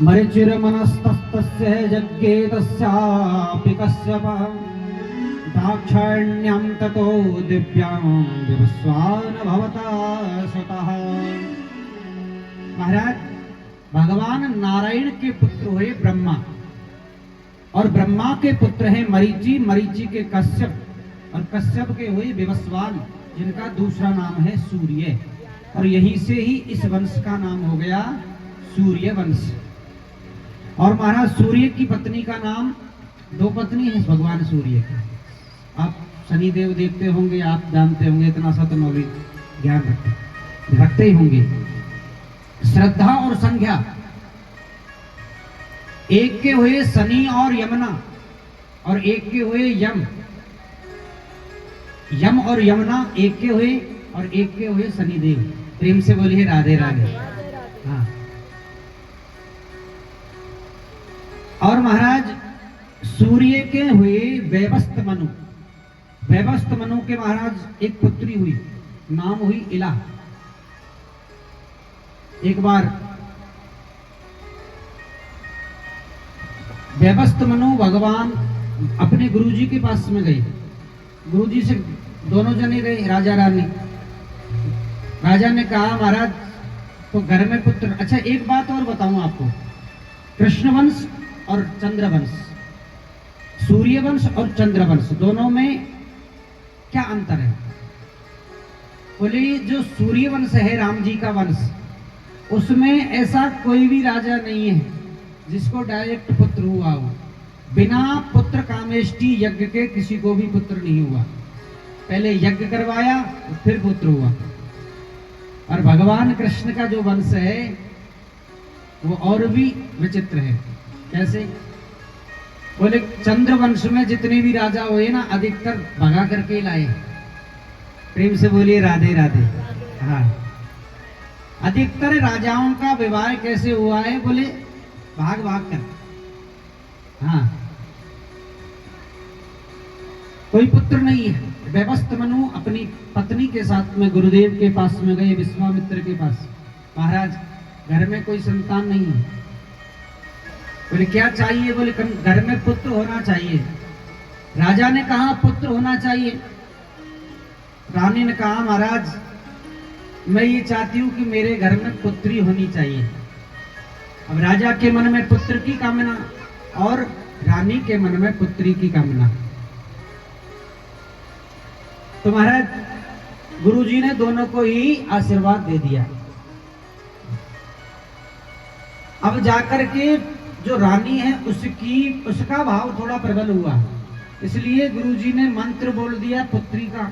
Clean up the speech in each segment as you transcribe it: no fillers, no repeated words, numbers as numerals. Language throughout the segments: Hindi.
मरिचिर्मनस्तस्तस्य यज्ञे तस्यापि कश्यप दाक्षायण्यां ततो दिव्यां विवस्वान् भवता सुतः। महाराज, भगवान नारायण के पुत्र हुए ब्रह्मा, और ब्रह्मा के पुत्र हैं मरीचि, मरीचि के कश्यप, और कश्यप के हुए विवस्वान, जिनका दूसरा नाम है सूर्य। और यहीं से ही इस वंश का नाम हो गया सूर्य वंश। और महाराज, सूर्य की पत्नी का नाम, दो पत्नी है भगवान सूर्य की। आप शनिदेव देखते होंगे, आप जानते होंगे, इतना सा तो नॉलेज ज्ञान रखते ही होंगे। श्रद्धा और संज्ञा, एक के हुए शनि और यमुना, और एक के हुए यम। यम और यमुना एक के हुए, और एक के हुए शनिदेव। प्रेम से बोलिए राधे राधे। हाँ। और महाराज, सूर्य के हुए वैवस्त मनु, वैवस्त मनु के महाराज एक पुत्री हुई, नाम हुई इला। एक बार वैवस्त मनु भगवान अपने गुरुजी के पास में गए। गुरुजी से दोनों जने गए, राजा रानी। राजा ने कहा महाराज, तो घर में पुत्र। अच्छा, एक बात और बताऊं आपको, कृष्णवंश और चंद्रवंश, सूर्यवंश और चंद्रवंश, दोनों में क्या अंतर है? बोले, जो सूर्यवंश है राम जी का वंश, उसमें ऐसा कोई भी राजा नहीं है जिसको डायरेक्ट पुत्र हुआ हो। बिना पुत्र कामेष्टि यज्ञ के किसी को भी पुत्र नहीं हुआ। पहले यज्ञ करवाया, फिर पुत्र हुआ। और भगवान कृष्ण का जो वंश है वो और भी विचित्र है। कैसे? बोले, चंद्रवंश में जितने भी राजा हुए ना, अधिकतर भगा करके लाए। प्रेम से बोलिए राधे राधे। हाँ, अधिकतर राजाओं का विवाह कैसे हुआ है? बोले, भाग भाग कर। हाँ, कोई पुत्र नहीं है। वैवस्त मनु अपनी पत्नी के साथ में गुरुदेव के पास में गए, विश्वामित्र के पास। महाराज, घर में कोई संतान नहीं है। बोले, क्या चाहिए? बोले, घर में पुत्र होना चाहिए। राजा ने कहा पुत्र होना चाहिए। रानी ने कहा महाराज, मैं ये चाहती हूं कि मेरे घर में पुत्री होनी चाहिए। अब राजा के मन में पुत्र की कामना और रानी के मन में पुत्री की कामना। तो महाराज, गुरुजी ने दोनों को ही आशीर्वाद दे दिया। अब जाकर के जो रानी है उसका भाव थोड़ा प्रबल हुआ, इसलिए गुरुजी ने मंत्र बोल दिया पुत्री का,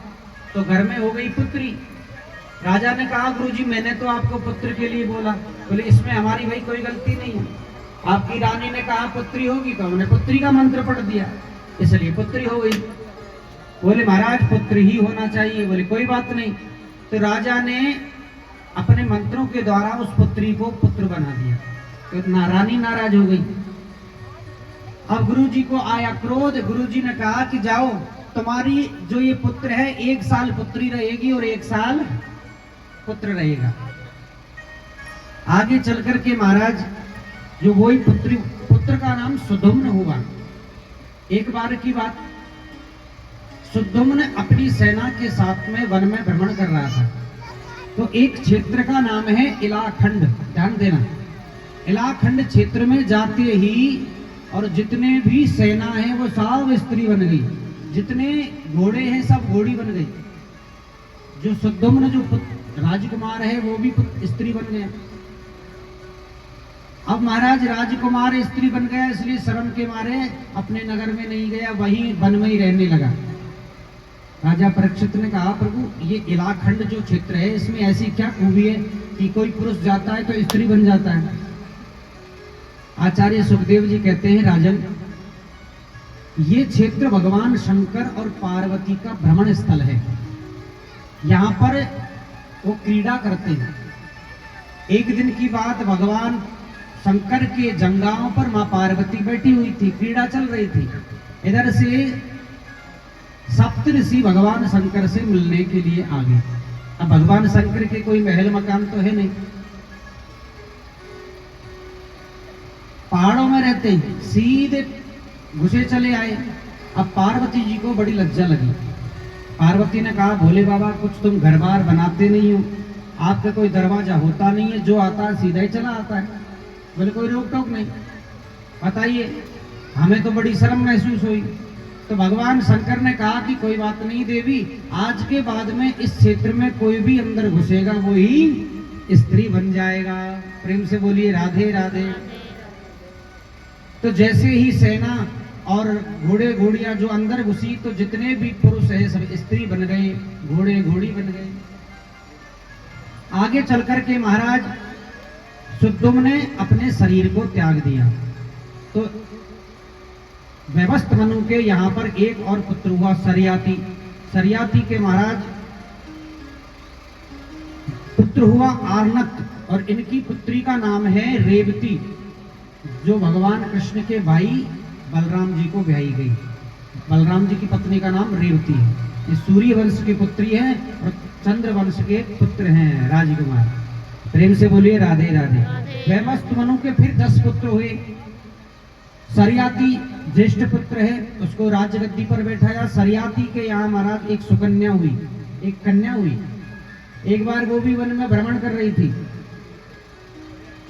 तो घर में हो गई पुत्री। राजा ने कहा, गुरुजी मैंने तो आपको पुत्र के लिए बोला। बोले, इसमें हमारी भाई कोई गलती नहीं है। आपकी रानी ने कहा पुत्री होगी, तो हमने पुत्री का मंत्र पढ़ दिया, इसलिए पुत्री हो गई। बोले, महाराज पुत्र ही होना चाहिए। बोले, कोई बात नहीं। तो राजा ने अपने मंत्रों के द्वारा उस पुत्री को पुत्र बना दिया, तो रानी नाराज हो गई। अब गुरुजी को आया क्रोध। गुरुजी ने कहा कि जाओ, तुम्हारी जो ये पुत्र है, 1 साल पुत्री रहेगी और 1 साल पुत्र रहेगा। आगे चल करके महाराज, जो वही पुत्र का नाम सुधुम्न हुआ। एक बार की बात, सुधुम्न अपनी सेना के साथ में वन में भ्रमण कर रहा था। तो एक क्षेत्र का नाम है इलाखंड, ध्यान देना। इलाखंड क्षेत्र में जाते ही और जितने भी सेना है वो सब स्त्री बन गई, जितने घोड़े हैं सब घोड़ी बन गई। जो सुधुम्न जो राजकुमार है वो भी स्त्री बन गया। अब महाराज, राजकुमार स्त्री बन गया, इसलिए शर्म के मारे अपने नगर में नहीं गया, वहीं वन में ही रहने लगा। राजा परीक्षित ने कहा, प्रभु ये इलाखंड जो क्षेत्र है, इसमें ऐसी क्या खूबी है कि कोई पुरुष जाता है तो स्त्री बन जाता है? आचार्य सुखदेव जी कहते हैं, राजन, ये क्षेत्र भगवान शंकर और पार्वती का भ्रमण स्थल है। यहाँ पर वो क्रीड़ा करते हैं। एक दिन की बात, भगवान शंकर के जंगाओं पर मां पार्वती बैठी हुई थी, क्रीड़ा चल रही थी। इधर से सप्त ऋषि भगवान शंकर से मिलने के लिए आ गए। अब भगवान शंकर के कोई महल मकान तो है नहीं, पहाड़ों में रहते हैं, सीधे घुसे चले आए। अब पार्वती जी को बड़ी लज्जा लगी। पार्वती ने कहा, भोले बाबा कुछ तुम घर बार बनाते नहीं हो, आपका कोई दरवाजा होता नहीं है, जो आता है सीधा ही चला आता है, बोले कोई रोक टोक नहीं, बताइए। हमें तो बड़ी शर्म महसूस हुई। तो भगवान शंकर ने कहा कि कोई बात नहीं देवी, आज के बाद में इस क्षेत्र में कोई भी अंदर घुसेगा वो ही स्त्री बन जाएगा। प्रेम से बोलिए राधे राधे। तो जैसे ही सेना और घोड़े घोड़ियां जो अंदर घुसी, तो जितने भी पुरुष है सब स्त्री बन गए, घोड़े घोड़ी बन गए। आगे चल करके महाराज सुद्दुम्न ने अपने शरीर को त्याग दिया। तो वैवस्त मनु के यहाँ पर एक और पुत्र हुआ सरयाती। सरयाती के महाराज पुत्र हुआ आर्नत, और इनकी पुत्री का नाम है रेवती, जो भगवान कृष्ण के भाई बलराम जी को ब्याही गई। बलराम जी की पत्नी का नाम रेवती है। ये सूर्य वंश की पुत्री है और चंद्र वंश के पुत्र हैं राजकुमार। प्रेम से बोलिए राधे राधे। वैवस्त मनु के फिर 10 पुत्र हुए। सरयाती ज्येष्ठ पुत्र है, उसको राज्य गद्दी पर बैठाया। सरयाती के यहाँ महाराज एक सुकन्या हुई, एक कन्या हुई। एक बार वो भी वन में भ्रमण कर रही थी,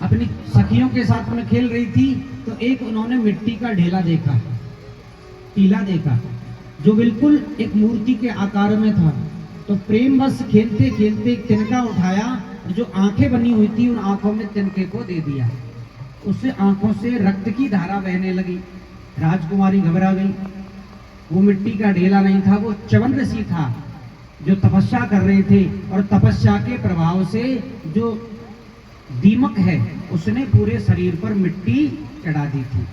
अपनी सखियों के साथ में खेल रही थी, तो एक उन्होंने मिट्टी का ढेला देखा, टीला देखा, जो बिल्कुल एक मूर्ति के आकार में था। तो प्रेम बस खेलते खेलते एक तिनका उठाया, जो आंखें बनी हुई थी उन आंखों में तिनके को दे दिया। उससे आंखों से रक्त की धारा बहने लगी। राजकुमारी घबरा गई। वो मिट्टी का ढेला नहीं था, वो च्यवन ऋषि था जो तपस्या कर रहे थे, और तपस्या के प्रभाव से जो दीमक है उसने पूरे शरीर पर मिट्टी चढ़ा दी थी।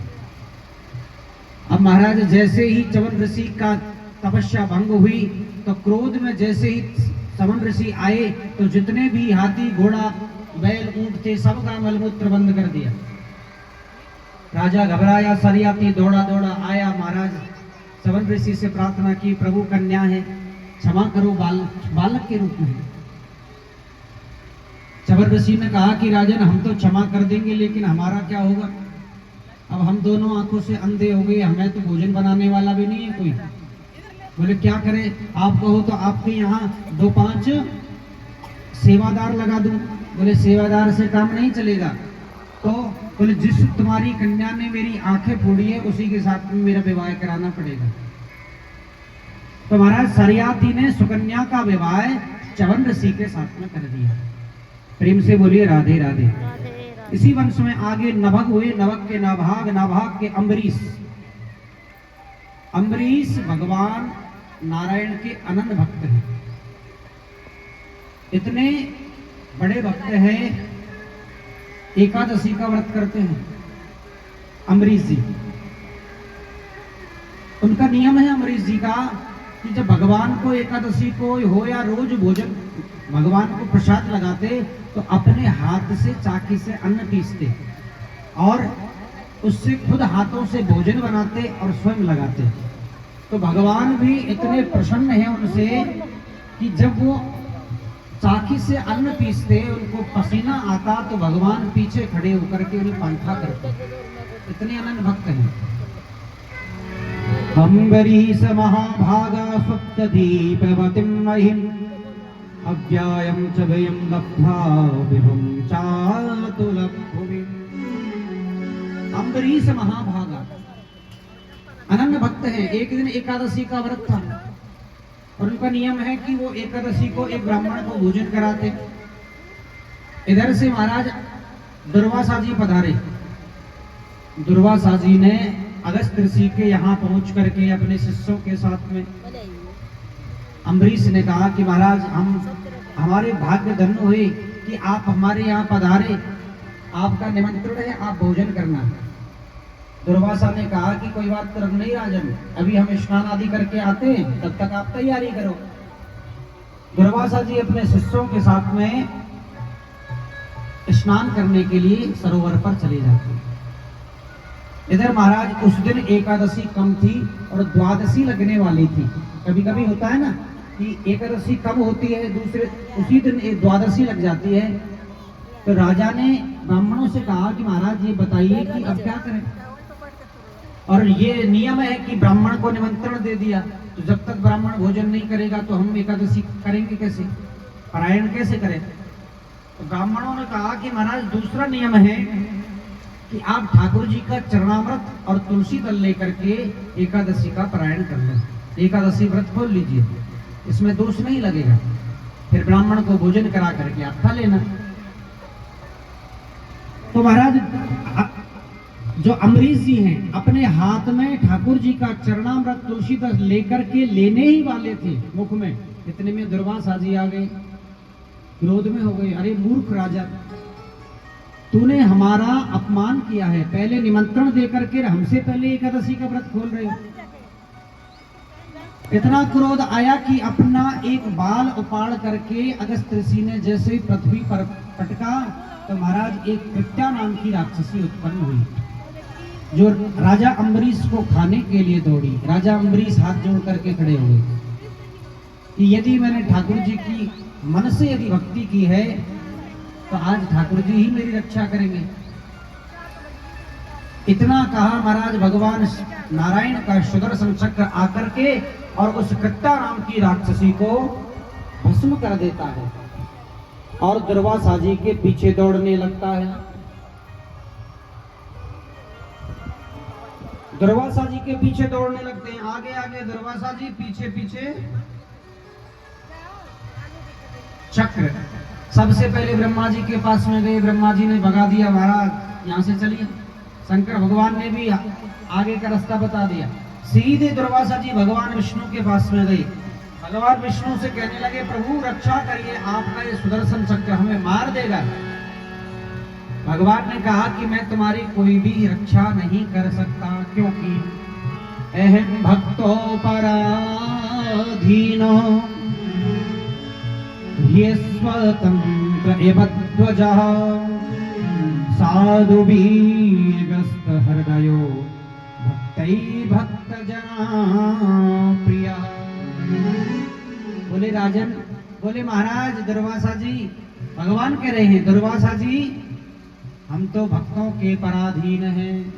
अब महाराज जैसे ही च्यवन ऋषि का तपस्या भंग हुई, तो क्रोध में जैसे ही च्यवन ऋषि आए, तो जितने भी हाथी घोड़ा बैल ऊंट थे सबका मलमूत्र बंद कर दिया। राजा घबराया, सरयाती दौड़ा दौड़ा आया, महाराज च्यवन ऋषि से प्रार्थना की, प्रभु कन्या है, क्षमा करो, बालक के रूप में। च्यवन ऋषि ने कहा कि राजन हम तो क्षमा कर देंगे, लेकिन हमारा क्या होगा? अब हम दोनों आंखों से अंधे हो गए, हमें तो भोजन बनाने वाला भी नहीं है कोई। बोले क्या करें? आप कहो तो आपके यहाँ 2-5 सेवादार लगा दूं। बोले सेवादार से काम नहीं चलेगा। तो बोले जिस तुम्हारी कन्या ने मेरी आंखें फोड़ी है उसी के साथ में मेरा विवाह कराना पड़ेगा। तो महाराज सरयाती ने सुकन्या का विवाह च्यवन ऋषि के साथ में कर दिया। प्रेम से बोलिए राधे राधे। इसी वंश में आगे नभग हुए, नभग के नाभाग, नाभाग के अम्बरीश। अम्बरीश भगवान नारायण के अनंत भक्त हैं, इतने बड़े भक्त हैं, एकादशी का व्रत करते हैं अम्बरीश जी। उनका नियम है अम्बरीश जी का कि जब भगवान को एकादशी को हो या रोज भोजन भगवान को प्रसाद लगाते, तो अपने हाथ से चाकी से अन्न पीसते और उससे खुद हाथों से भोजन बनाते और स्वयं लगाते। तो भगवान भी इतने प्रसन्न हैं उनसे कि जब वो चाकी से अन्न पीसते, उनको पसीना आता, तो भगवान पीछे खड़े होकर के उन्हें पंखा करते। इतने अनंत भक्त हैं। अम्बरीश महाभागा सप्तदीपवतीं महिं अव्यायं च व्ययं लब्ध्वा विभुं चातुलभुविम्। अम्बरीश महाभागा अनन्य भक्त हैं। एक दिन एकादशी का व्रत था और उनका नियम है कि वो एकादशी को एक ब्राह्मण को भोजन कराते। इधर से महाराज दुर्वासा जी पधारे। दुर्वासा जी ने अगस्त ऋषि के यहाँ पहुंच करके अपने शिष्यों के साथ में अम्बरीश ने कहा कि महाराज हमारे भाग्य धन्य हुए कि आप हमारे यहाँ पधारे, आपका निमंत्रण है, आप भोजन करना। दुर्वासा ने कहा कि कोई बात तो नहीं राजन, अभी हम स्नान आदि करके आते हैं, तब तक आप तैयारी करो। दुर्वासा जी अपने शिष्यों के साथ में स्नान करने के लिए सरोवर पर चले जाते हैं। इधर महाराज उस दिन एकादशी कम थी और द्वादशी लगने वाली थी। कभी कभी होता है ना कि एकादशी कम होती है, दूसरे उसी दिन द्वादशी लग जाती है। तो राजा ने ब्राह्मणों से कहा कि महाराज ये बताइए कि अब क्या करें। और ये नियम है कि ब्राह्मण को निमंत्रण दे दिया, तो जब तक ब्राह्मण भोजन नहीं करेगा तो हम एकादशी करेंगे कैसे, पारायण कैसे करें। तो ब्राह्मणों ने कहा कि महाराज दूसरा नियम है कि आप ठाकुर जी का चरणामृत और तुलसी दल लेकर के एकादशी का पारायण कर लें, एकादशी व्रत खोल लीजिए, इसमें दोष नहीं लगेगा। फिर ब्राह्मण को भोजन करा करके आप खा लेना। तो महाराज जो अमरीश जी हैं अपने हाथ में ठाकुर जी का चरणामृत तुलसी दल लेकर के लेने ही वाले थे मुख में, इतने में दुर्वासा जी आ गए, क्रोध में हो गए। अरे मूर्ख राजा, तूने हमारा अपमान किया है, पहले निमंत्रण देकर के हमसे पहले एकादशी का व्रत खोल रहे हो। इतना क्रोध आया कि अपना एक बाल उपाड़ करके अगस्त ऋषि ने जैसे ही पृथ्वी पर पटका तो महाराज एक कृत्या नाम की राक्षसी उत्पन्न हुई, जो राजा अम्बरीश को खाने के लिए दौड़ी। राजा अम्बरीश हाथ जोड़ करके खड़े हुए कि यदि मैंने ठाकुर जी की मन से यदि भक्ति की है तो आज ठाकुर जी ही मेरी रक्षा करेंगे। इतना कहा महाराज भगवान नारायण का सुदर्शन चक्र आकर के और उस कृत्या नाम की राक्षसी को भस्म कर देता है और दुर्वासा जी के पीछे दौड़ने लगता है। दुर्वासा जी के पीछे दौड़ने लगते हैं, आगे आगे दुर्वासा जी, पीछे पीछे चक्र। सबसे पहले ब्रह्मा जी के पास में गए, ब्रह्मा जी ने भगा दिया, महाराज यहाँ से चलिए। शंकर भगवान ने भी आगे का रास्ता बता दिया। सीधे दुर्वासा जी भगवान विष्णु के पास में गए, भगवान विष्णु से कहने लगे प्रभु रक्षा करिए, आपका ये सुदर्शन चक्र हमें मार देगा। भगवान ने कहा कि मैं तुम्हारी कोई भी रक्षा नहीं कर सकता, क्योंकि अहम भक्तो पराधीनो ये स्वतंत्र एव ध्वजः साधु वीरगस्त हृदयो भक्तै भक्तजना प्रिया। बोले राजन, बोले महाराज दुर्वासा जी, भगवान कह रहे हैं दुर्वासा जी हम तो भक्तों के पराधीन हैं।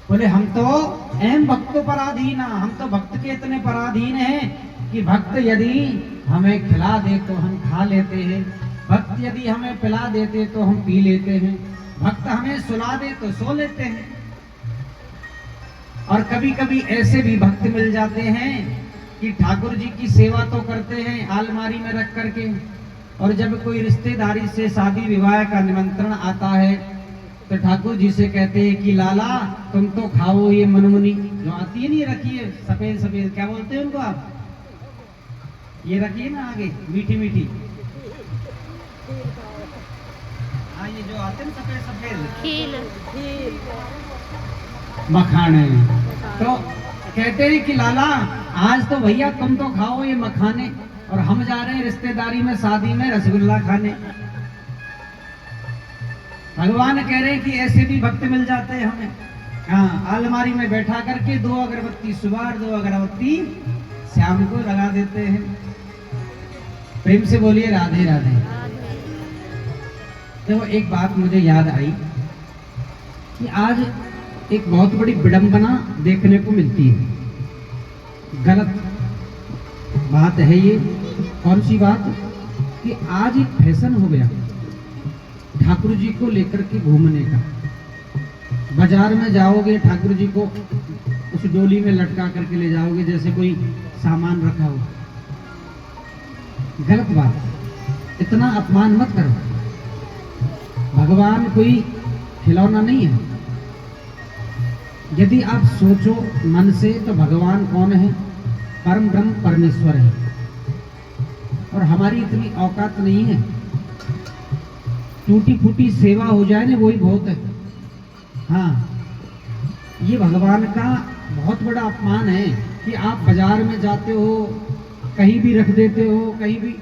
बोले हम तो अहम भक्तों पराधीन, हम तो भक्त के इतने पराधीन हैं कि भक्त यदि हमें खिला दे तो हम खा लेते हैं, भक्त यदि हमें पिला देते तो हम पी लेते हैं, भक्त हमें सुला दे तो सो लेते हैं। और कभी कभी ऐसे भी भक्त मिल जाते हैं कि ठाकुर जी की सेवा तो करते हैं अलमारी में रख करके, और जब कोई रिश्तेदारी से शादी विवाह का निमंत्रण आता है तो ठाकुर जी से कहते हैं कि लाला तुम तो खाओ ये मनमुनी जो आती है, नहीं रखिए सफेद सफेद, क्या बोलते हैं उनको आप, ये रखिए ना आगे मीठी मीठी, हाँ ये जो आते हैं सफेद सफेद खील मखाने, तो कहते हैं कि लाला आज तो भैया तुम तो खाओ ये मखाने, और हम जा रहे हैं रिश्तेदारी में शादी में रसगुल्ला खाने। भगवान कह रहे हैं कि ऐसे भी भक्त मिल जाते हैं हमें, हाँ अलमारी में बैठा करके 2 अगरबत्ती सुबह 2 अगरबत्ती शाम को लगा देते हैं। प्रेम से बोलिए राधे राधे। देखो एक बात मुझे याद आई कि आज एक बहुत बड़ी विडंबना देखने को मिलती है, गलत बात है ये। कौन सी बात? कि आज एक फैशन हो गया ठाकुर जी को लेकर के घूमने का। बाजार में जाओगे ठाकुर जी को उस डोली में लटका करके ले जाओगे जैसे कोई सामान रखा हो। गलत बात, इतना अपमान मत करो। भगवान कोई खिलौना नहीं है। यदि आप सोचो मन से तो भगवान कौन है? परम ब्रह्म परमेश्वर है, और हमारी इतनी औकात नहीं है। टूटी फूटी सेवा हो जाए ना वही बहुत है। हाँ, ये भगवान का बहुत बड़ा अपमान है कि आप बाजार में जाते हो, कहीं भी रख देते हो, कहीं भी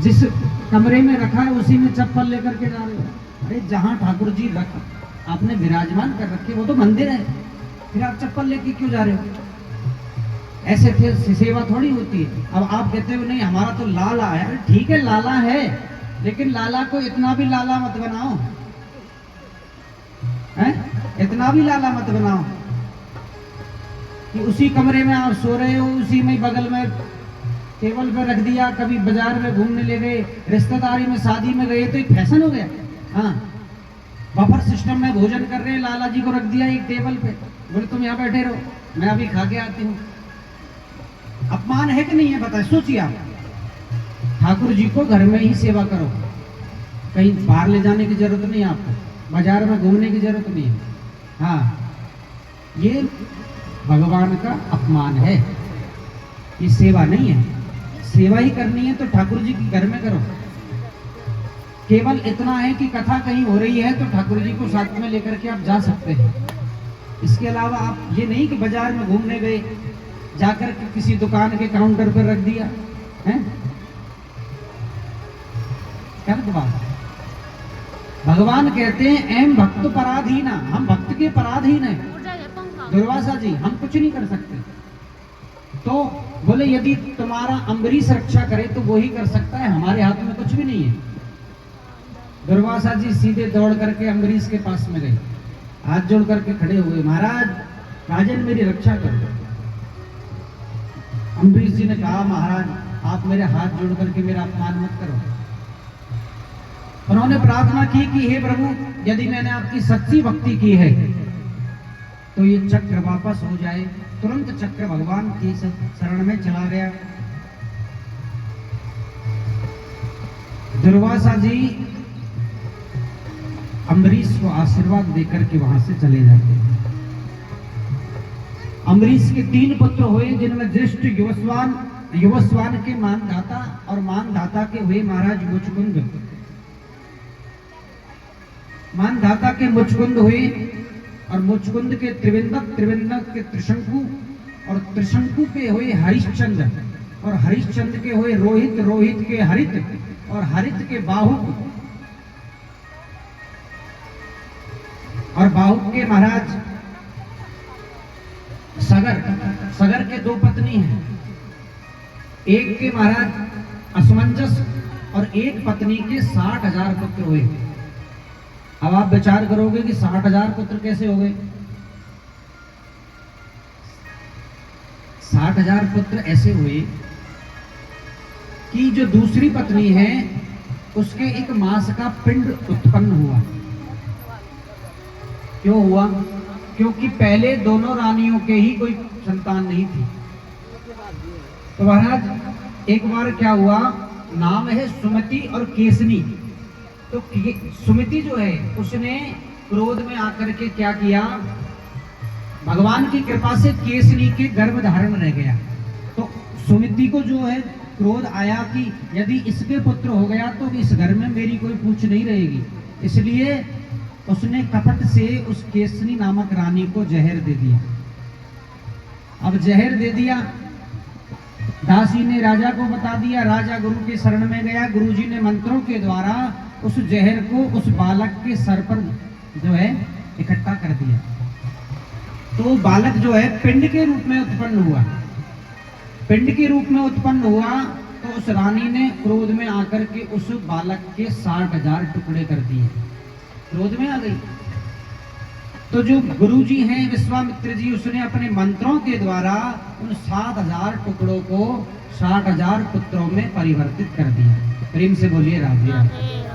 जिस कमरे में रखा है उसी में चप्पल लेकर के जा रहे हो। अरे जहाँ ठाकुर जी रख आपने विराजमान कर रखे वो तो मंदिर है, फिर आप चप्पल लेके क्यों जा रहे हो? ऐसे सेवा थोड़ी होती है। अब आप कहते हो नहीं हमारा तो लाला है। अरे ठीक है लाला है, लेकिन लाला को इतना भी लाला मत बनाओ, हैं? इतना भी लाला मत बनाओ कि उसी कमरे में आप सो रहे हो, उसी में बगल में टेबल पे रख दिया, कभी बाजार में घूमने ले गए, रिश्तेदारी में शादी में गए तो एक फैशन हो गया। हाँ, बफर सिस्टम में भोजन कर रहे हैं, लाला जी को रख दिया एक टेबल पे, बोले तुम यहाँ बैठे रहो, मैं अभी खा के आती हूँ। अपमान है कि नहीं है बताए? सोचिए आप। ठाकुर जी को घर में ही सेवा करो, कहीं बाहर ले जाने की जरूरत नहीं है आपको, बाजार में घूमने की जरूरत नहीं है। हाँ, ये भगवान का अपमान है, ये सेवा नहीं है। सेवा ही करनी है तो ठाकुर जी के घर में करो। केवल इतना है कि कथा कहीं हो रही है तो ठाकुर जी को साथ में लेकर के आप जा सकते हैं। इसके अलावा आप ये नहीं कि बाजार में घूमने गए, जाकर के किसी दुकान के काउंटर पर रख दिया है, गलत बात। भगवान कहते हैं एम भक्त पराधीना, हम भक्त के पराधीन हैं। दुर्वासा जी, हम कुछ नहीं कर सकते। तो बोले यदि तुम्हारा अम्बरीश रक्षा करे तो वो ही कर सकता है, हमारे हाथ में कुछ भी नहीं है। दुर्वासा जी सीधे दौड़ करके अम्बरीश के पास में गए, हाथ जोड़ करके खड़े हुए, महाराज राजन मेरी रक्षा करो। अम्बरीश जी ने कहा महाराज आप मेरे हाथ जोड़ करके मेरा अपमान मत करो। उन्होंने प्रार्थना की कि हे प्रभु, यदि मैंने आपकी सच्ची भक्ति की है तो ये चक्र वापस हो जाए। तुरंत चक्र भगवान की शरण में चला गया। दुर्वासा जी अम्बरीश को आशीर्वाद देकर के वहां से चले जाते हैं। अम्बरीश के 3 पुत्र हुए, जिनमें दृष्ट युवस्वान के मानधाता और मानधाता के हुए महाराज मुचकुंद। मानधाता के मुचकुंद हुए और मुचकुंद के त्रिविंदक के त्रिशंकु और त्रिशंकु के हुए हरिश्चंद्र और हरिश्चंद्र के हुए रोहित, रोहित के हरित और हरित के बाहुक और बाहुक के महाराज सगर। सगर के 2 पत्नी हैं, एक के महाराज असमंजस और एक पत्नी के 60,000 पुत्र हुए। अब आप विचार करोगे कि 60,000 पुत्र कैसे हो गए? 60,000 पुत्र ऐसे हुए कि जो दूसरी पत्नी है उसके एक मास का पिंड उत्पन्न हुआ। क्यों हुआ? क्योंकि पहले दोनों रानियों के ही कोई संतान नहीं थी। तो महाराज एक बार क्या हुआ, नाम है सुमति और केसनी। तो सुमति जो है उसने क्रोध में आकर के क्या किया, भगवान की कृपा से केसनी के गर्भ धारण रह गया। तो सुमति को जो है क्रोध आया कि यदि इसके पुत्र हो गया तो इस घर में मेरी कोई पूछ नहीं रहेगी, इसलिए उसने कपट से उस केसनी नामक रानी को जहर दे दिया। अब जहर दे दिया, दासी ने राजा को बता दिया, राजा गुरु के शरण में गया, गुरुजी ने मंत्रों के द्वारा उस जहर को उस बालक के सर पर जो है इकट्ठा कर दिया। तो बालक जो है पिंड के रूप में उत्पन्न हुआ। पिंड के रूप में उत्पन्न हुआ तो उस रानी ने क्रोध में आकर के उस बालक के 60,000 टुकड़े कर दिए। क्रोध में आ गई। तो जो गुरुजी हैं विश्वामित्र जी, उसने अपने मंत्रों के द्वारा उन 7,000 टुकड़ों को 60,000 पुत्रों में परिवर्तित कर दिया। प्रेम से बोलिए राधे राधे।